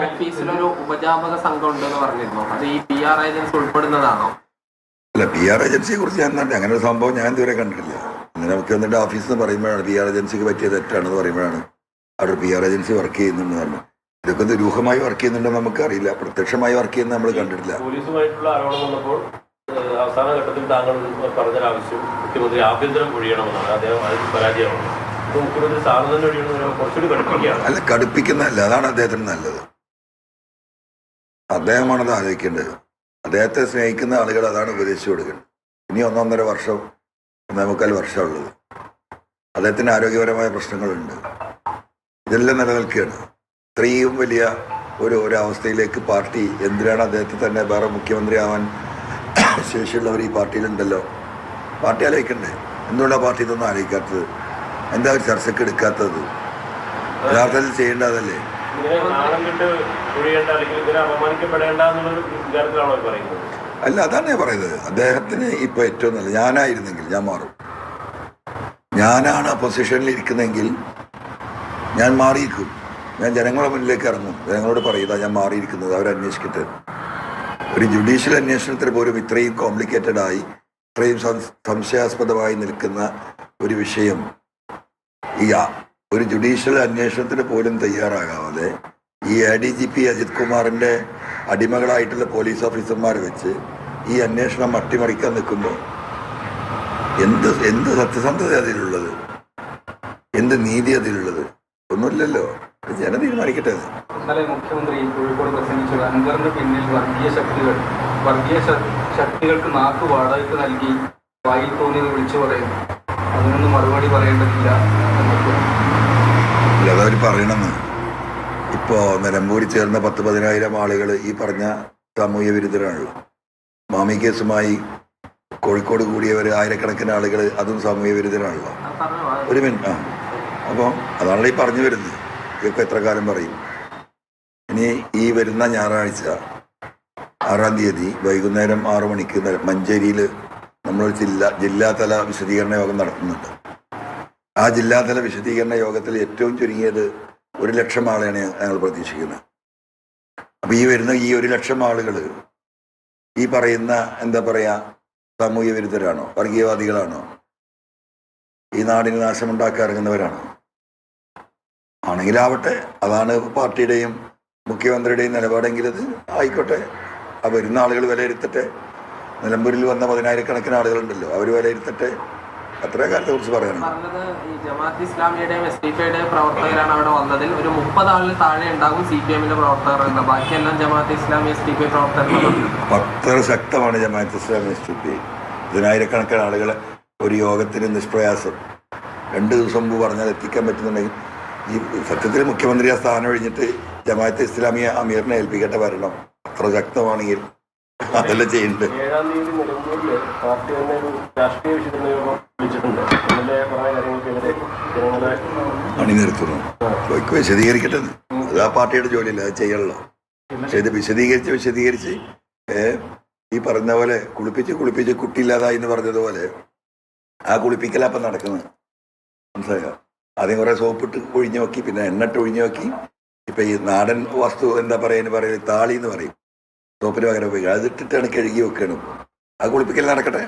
ഓഫീസിലൊരു ഉപജാപക സംഘം ഉണ്ടെന്ന് പറഞ്ഞിരുന്നു. അത് ഈ PR ഏജൻസി ഉൾപ്പെടുന്നതാണോ? അല്ല, PR ഏജൻസിയെ കുറിച്ച് ഞാൻ അങ്ങനെ ഒരു സംഭവം ഞാൻ ഇതുവരെ കണ്ടിട്ടില്ല. ഇങ്ങനെ മുഖ്യമന്ത്രിയുടെ ഓഫീസ് എന്ന് പറയുമ്പോഴാണ് PR ഏജൻസിക്ക് പറ്റിയ തെറ്റാണെന്ന് പറയുമ്പോഴാണ് അവിടെ PR ഏജൻസി വർക്ക് ചെയ്യുന്നുണ്ടെന്ന് പറഞ്ഞു. ഇതൊക്കെ ദുരൂഹമായി വർക്ക് ചെയ്യുന്നുണ്ടെന്ന് നമുക്കറിയില്ല. പ്രത്യക്ഷമായി വർക്ക് ചെയ്യുന്നത് നമ്മൾ കണ്ടിട്ടില്ല. പോലീസുമായിട്ടുള്ള ആരോപണം വന്നപ്പോൾ അവസാന ഘട്ടത്തിൽ താങ്കൾ പറഞ്ഞൊരാവശ്യം മുഖ്യമന്ത്രി ആഭ്യന്തരം ഒഴിയണമെന്നാണ്. അദ്ദേഹം അതിൽ പരാജയമാണ്. മുഖ്യമന്ത്രി സാധനം ഒഴിയണമെന്ന് കുറച്ചുകൂടി കടുപ്പിക്കുകയാണ്. അല്ല, കടുപ്പിക്കുന്നതല്ല, അതാണ് അദ്ദേഹത്തിന് നല്ലത്. അദ്ദേഹമാണത് ആലോചിക്കേണ്ടത്. അദ്ദേഹത്തെ സ്നേഹിക്കുന്ന ആളുകൾ അതാണ് ഉപദേശിച്ചു കൊടുക്കേണ്ടത്. ഇനി 1.5 വർഷം 1.25 വർഷമുള്ളത്. അദ്ദേഹത്തിന് ആരോഗ്യപരമായ പ്രശ്നങ്ങളുണ്ട്. ഇതെല്ലാം നിലനിൽക്കുകയാണ്. ഇത്രയും വലിയ ഒരവസ്ഥയിലേക്ക് പാർട്ടി എന്തിനാണ് അദ്ദേഹത്തെ തന്നെ വേറെ മുഖ്യമന്ത്രി ആവാൻ ശേഷിയുള്ളവർ ഈ പാർട്ടിയിലുണ്ടല്ലോ. പാർട്ടി ആലോചിക്കണ്ടേ? എന്തുകൊണ്ടാണ് പാർട്ടി ഇതൊന്നും ആലോചിക്കാത്തത്? എന്താ ഒരു ചർച്ചയ്ക്ക് എടുക്കാത്തത്? യഥാർത്ഥത്തിൽ ചെയ്യേണ്ടതല്ലേ? അല്ല, അതാണ് ഞാൻ പറയുന്നത്. അദ്ദേഹത്തിന് ഇപ്പൊ ഏറ്റവും നല്ല, ഞാനായിരുന്നെങ്കിൽ ഞാൻ മാറും. ഞാനാണ് പൊസിഷനിൽ ഇരിക്കുന്നെങ്കിൽ ഞാൻ മാറിയിരിക്കും. ഞാൻ ജനങ്ങളുടെ മുന്നിലേക്ക് ഇറങ്ങും. ജനങ്ങളോട് പറയുക ഞാൻ മാറിയിരിക്കുന്നത്, അവരന്വേഷിക്കട്ടെ. ഒരു ജുഡീഷ്യൽ അന്വേഷണത്തിന് പോലും ഇത്രയും കോംപ്ലിക്കേറ്റഡ് ആയി, ഇത്രയും സംശയാസ്പദമായി നിൽക്കുന്ന ഒരു വിഷയം, ഈ ഒരു ജുഡീഷ്യൽ അന്വേഷണത്തിന് പോലും തയ്യാറാകാതെ ഈ ADGP അജിത് കുമാറിന്റെ അടിമകളായിട്ടുള്ള പോലീസ് ഓഫീസർമാർ വെച്ച് ഈ അന്വേഷണം അട്ടിമറിക്കാൻ നിൽക്കുമ്പോൾ എന്ത് സത്യസന്ധത അതിലുള്ളത്? എന്ത് നീതി അതിലുള്ളത്? ഒന്നുമില്ലല്ലോ. ജനം തീരുമാനിക്കട്ടെ. ഇന്നലെ മുഖ്യമന്ത്രി കോഴിക്കോട് പ്രസംഗിച്ചത് അൻവറിന് പിന്നിൽ വർഗീയ ശക്തികൾക്ക് നാക്ക് വാടകയ്ക്ക് നൽകി വായിൽ തോന്നിയത് വിളിച്ചു പറയുന്നു. അതിനൊന്നും മറുപടി പറയേണ്ടതില്ല. അതവർ പറയണമെന്ന്. ഇപ്പോൾ നിലമ്പൂരിൽ ചേർന്ന 10-15 ആളുകൾ ഈ പറഞ്ഞ സാമൂഹ്യ വിരുദ്ധരാണല്ലോ. മാമി കേസുമായി കോഴിക്കോട് കൂടിയവർ ആയിരക്കണക്കിന് ആളുകൾ, അതും സാമൂഹ്യ വിരുദ്ധരാണല്ലോ. ഒരു മിനിറ്റ്. അപ്പോൾ അതാണല്ലോ ഈ പറഞ്ഞു വരുന്നത്. ഇതൊക്കെ എത്ര കാലം പറയും? ഇനി ഈ വരുന്ന ഞായറാഴ്ച 6-ാം തീയതി വൈകുന്നേരം 6 മണിക്ക് മഞ്ചേരിയിൽ നമ്മൾ ജില്ലാതല വിശദീകരണ യോഗം നടത്തുന്നുണ്ട്. ആ ജില്ലാതല വിശദീകരണ യോഗത്തിൽ ഏറ്റവും ചുരുങ്ങിയത് 1,00,000 ആളെയാണ് ഞങ്ങൾ പ്രതീക്ഷിക്കുന്നത്. അപ്പോൾ ഈ വരുന്ന ഈ 1,00,000 ആളുകൾ ഈ പറയുന്ന എന്താ പറയുക സാമൂഹ്യ വിരുദ്ധരാണോ, വർഗീയവാദികളാണോ, ഈ നാടിന് നാശമുണ്ടാക്കാൻ ഇറങ്ങുന്നവരാണോ? ആണെങ്കിലാവട്ടെ, അതാണ് പാർട്ടിയുടെയും മുഖ്യമന്ത്രിയുടെയും നിലപാടെങ്കിൽ അത് ആയിക്കോട്ടെ. ആ വരുന്ന ആളുകൾ വിലയിരുത്തട്ടെ. നിലമ്പൂരിൽ വന്ന 10,000-കണക്കിന് ആളുകളുണ്ടല്ലോ, അവർ വിലയിരുത്തട്ടെ. അത്രേ കാര്യത്തെ കുറിച്ച് പറയാനുണ്ട്. ഈ ജമാഅത്ത് ഇസ്ലാമിയുടെയും SDPIയുടെയും പ്രവർത്തകരാണ് അവിടെ വന്നതിൽ ഒരു 30 ആളിൽ താഴെ ഉണ്ടാകും CPMന്റെ പ്രവർത്തകർ എന്ന, ബാക്കിയെല്ലാം ജമാഅത്ത് ഇസ്ലാമി SDPI പ്രവർത്തകർ. അത്ര ശക്തമാണ് ജമാഅത്ത് ഇസ്ലാമി SDPI. 10,000-കണക്കിന് ആളുകളെ ഒരു യോഗത്തിന് നിഷ്പ്രയാസം 2 ദിവസം മുമ്പ് പറഞ്ഞാൽ എത്തിക്കാൻ പറ്റുന്നുണ്ടെങ്കിൽ, ഈ സത്യത്തിൽ മുഖ്യമന്ത്രി ആ സ്ഥാനം ഒഴിഞ്ഞിട്ട് ജമാഅത്ത് ഇസ്ലാമി അമീറിനെ ഏൽപ്പിക്കട്ടെ വരണം. അത്ര ശക്തമാണെങ്കിൽ അതല്ല ചെയ്യുന്നുണ്ട്. 7-ാം തീയതി നിലമ്പൂരിൽ പാർട്ടി തന്നെ ഒരു രാഷ്ട്രീയ വിശദീകരണ യോഗം വിളിച്ചിട്ടുണ്ട്. അണിനിരത്തുന്നു. വിശദീകരിക്കട്ടെ. അത് ആ പാർട്ടിയുടെ ജോലിയല്ല, അത് ചെയ്യണല്ലോ. പക്ഷെ ഇത് വിശദീകരിച്ച് ഈ പറഞ്ഞ പോലെ കുളിപ്പിച്ച് കുട്ടിയില്ലാതായി എന്ന് പറഞ്ഞതുപോലെ ആ കുളിപ്പിക്കലപ്പം നടക്കുന്നത്. മനസ്സിലായോ? ആദ്യം കുറെ സോപ്പിട്ട് ഒഴിഞ്ഞു നോക്കി, പിന്നെ എണ്ണിട്ട് ഒഴിഞ്ഞു നോക്കി. ഇപ്പൊ ഈ നാടൻ വസ്തു എന്താ പറയുന്നത് താളി എന്ന് പറയും. സോപ്പിന് പകരം ഉപയോഗിക്കുക. അതിട്ടിട്ടാണ് കഴുകി വെക്കണം. ആ കുളിപ്പിക്കൽ നടക്കട്ടെ.